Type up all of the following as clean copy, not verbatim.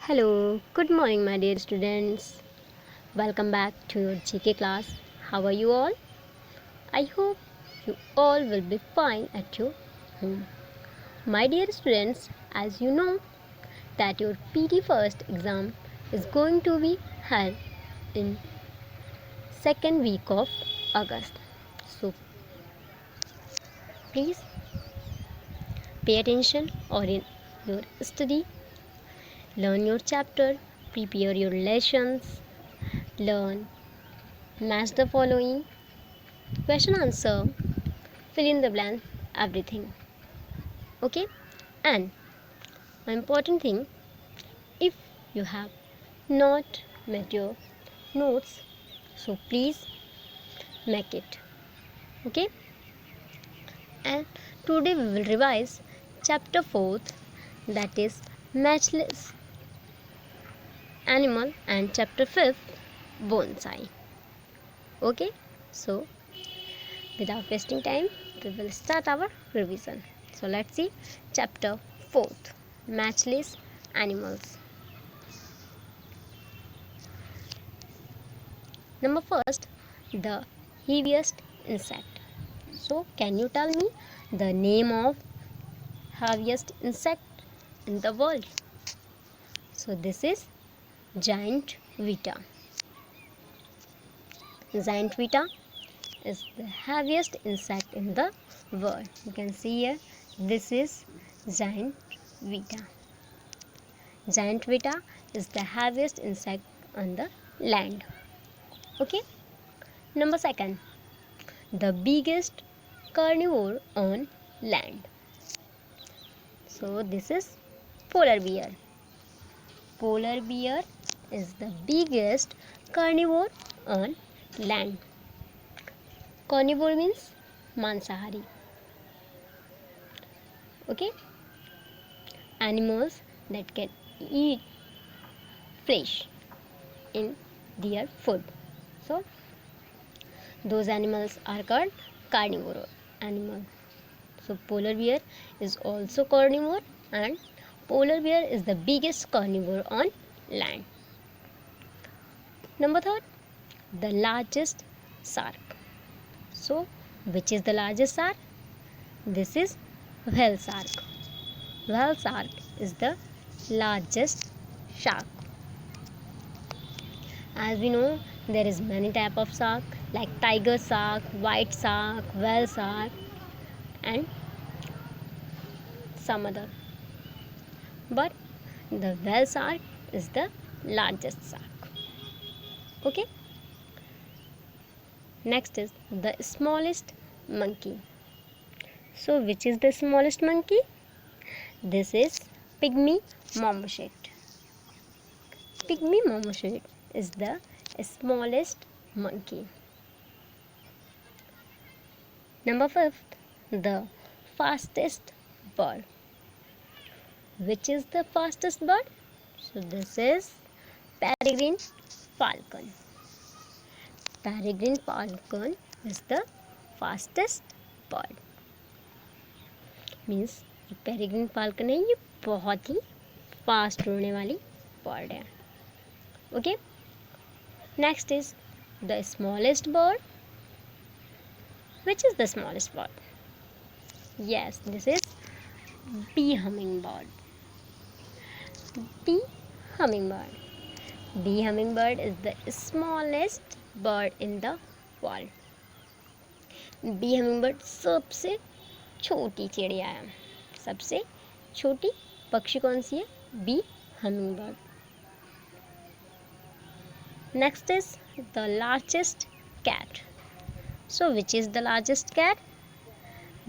Hello, good morning, my dear students. Welcome back to your GK class. How are you all? I hope you all will be fine at your home. My dear students, as you know that your PT first exam is going to be held in second week of August. So please pay attention or in your study, learn your chapter, prepare your lessons, learn, match the following question answer, fill in the blank, everything. Okay, and an important thing, if you have not met your notes, so please make it. Okay, and today we will revise chapter 4th, that is matchless animal, and chapter 5th, bonsai. Okay, so without wasting time, we will start our revision. So let's see chapter 4th, matchless animals. Number first, the heaviest insect. So can you tell me the name of heaviest insect in the world? So this is giant vita. Giant vita is the heaviest insect in the world. You can see here, this is giant vita. Giant vita is the heaviest insect on the land. Okay. Number second, the biggest carnivore on land. So this is polar bear. Polar bear is the biggest carnivore on land. Carnivore means mansahari. Okay, animals that can eat flesh in their food. So those animals are called carnivore animal. So polar bear is also carnivore, and polar bear is the biggest carnivore on land. Number third, the largest shark. So which is the largest shark? This is whale shark. Whale shark is the largest shark. As we know, there is many type of shark like tiger shark, white shark, whale shark, and some other. But the whale shark is the largest shark. Okay. Next is the smallest monkey. So which is the smallest monkey? This is pygmy marmoset. Pygmy marmoset is the smallest monkey. Number 5, the fastest bird. Which is the fastest bird? So this is peregrine falcon. Peregrine falcon is the fastest bird. Means peregrine falcon है, ये बहुत ही fast उड़ने वाली bird है. Okay. Next is the smallest bird. Which is the smallest bird? Yes, this is bee hummingbird. Bee hummingbird. Bee hummingbird is the smallest bird in the world. Bee hummingbird सबसे छोटी चिड़िया है. सबसे छोटी पक्षी कौन सी है? Bee hummingbird. Next is the largest cat. So which is the largest cat?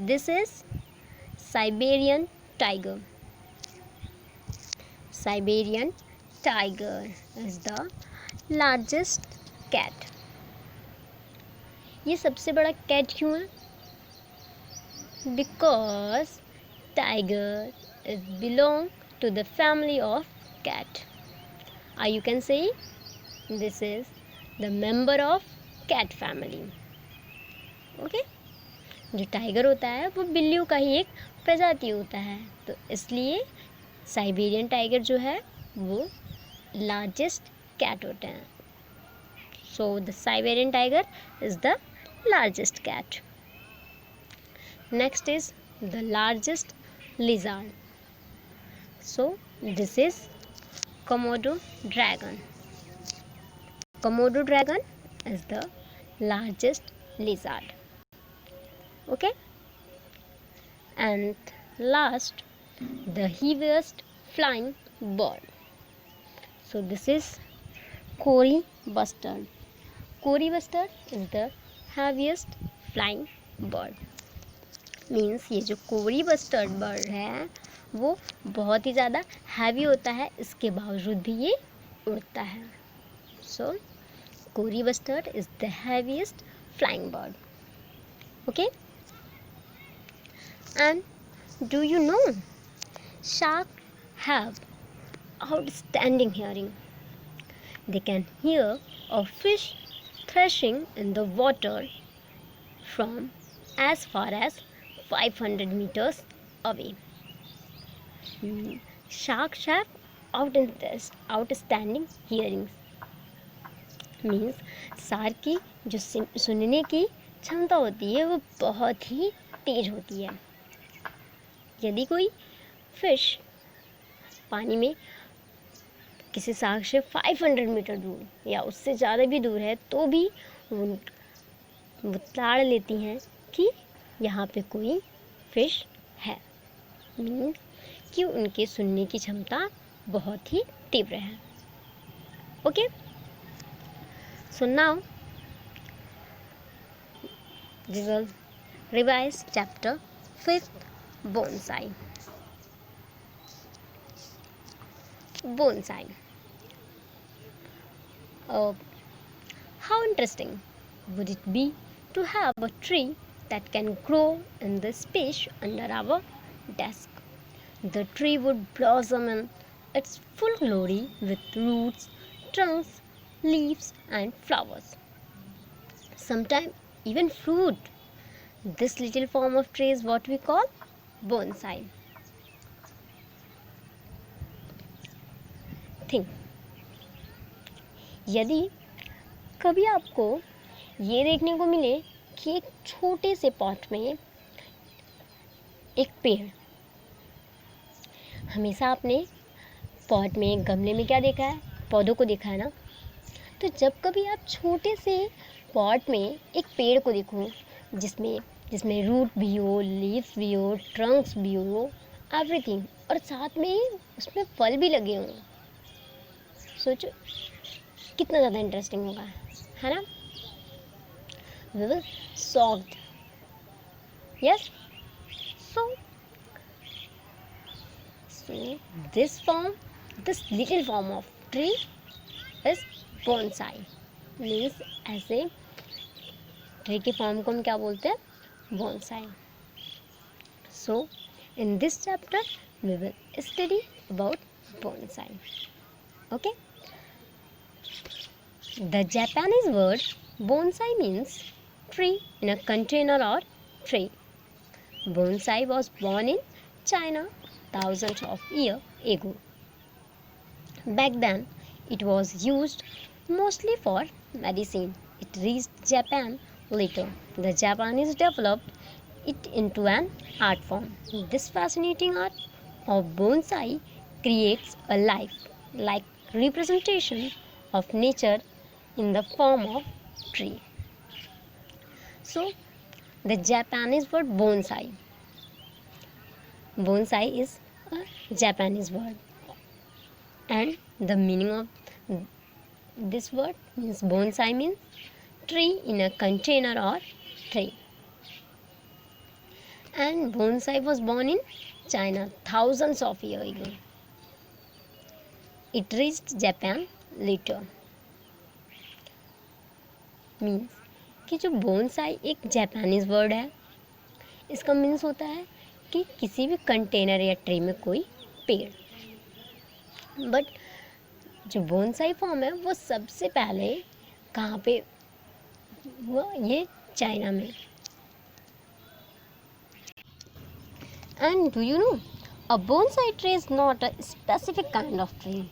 This is Siberian tiger. Siberian tiger is the largest cat. ये सबसे बड़ा कैट क्यों है? Because tiger is belong to the family of cat. You can say this is the member of cat family. Okay? जो tiger होता है वो बिल्लियों का ही एक प्रजाति होता है, तो इसलिए साइबेरियन टाइगर जो है वो लार्जेस्ट कैट होते हैं. So the Siberian tiger is the largest cat. Next is the largest lizard. So this is Komodo dragon. Komodo dragon is the largest lizard. Okay? And last, the heaviest flying bird. So this is Cory bustard. Cory bustard is the heaviest flying bird. Means ये जो कोरी bustard bird है वो बहुत ही ज़्यादा heavy होता है, इसके बावजूद भी ये उड़ता है. So kori bustard is the heaviest flying bird. Okay. And do you know shark have outstanding hearing. They can hear a fish thrashing in the water from as far as 500 meters away. Sharks have outstanding hearings. Means shark की जो सुनने की क्षमता होती है वो बहुत ही तेज होती है. यदि कोई फिश पानी में किसी शार्क से 500 मीटर दूर या उससे ज़्यादा भी दूर है तो भी वो ताड़ लेती हैं कि यहाँ पे कोई फिश है. मीन्स कि उनके सुनने की क्षमता बहुत ही तीव्र है. Okay. So now we will revise chapter 5 bonsai. Bonsai. How interesting would it be to have a tree that can grow in the space under our desk? The tree would blossom in its full glory with roots, trunks, leaves, and flowers. Sometimes even fruit. This little form of tree is what we call bonsai. Think. यदि कभी आपको ये देखने को मिले कि एक छोटे से पॉट में एक पेड़, हमेशा आपने पॉट में गमले में क्या देखा है, पौधों को देखा है ना. तो जब कभी आप छोटे से पॉट में एक पेड़ को देखो जिसमें रूट भी हो, लीव्स भी हो, ट्रंक्स भी हो, एवरीथिंग, और साथ में उसमें फल भी लगे हों, सोचो कितना ज़्यादा इंटरेस्टिंग होगा, है ना. We will solve. Yes. So this little form of tree is bonsai. Means ऐसे ट्री के फॉर्म को हम क्या बोलते हैं, bonsai. So in this chapter we will study about bonsai. Okay. The Japanese word bonsai means tree in a container or tray. Bonsai was born in China thousands of years ago. Back then, it was used mostly for medicine. It reached Japan later. The Japanese developed it into an art form. This fascinating art of bonsai creates a life-like representation of nature in the form of tree. So the Japanese word bonsai. Bonsai is a Japanese word, and the meaning of this word means bonsai means tree in a container or tray. And bonsai was born in China thousands of years ago. It reached Japan later. Means कि जो bonsai एक Japanese word है, इसका means होता है कि किसी भी कंटेनर या ट्रे में कोई पेड़. बट जो बोनसाई फॉर्म है वो सबसे पहले कहाँ पे हुआ, ये चाइना में. And do you no, a bonsai tree is not a specific kind of tree.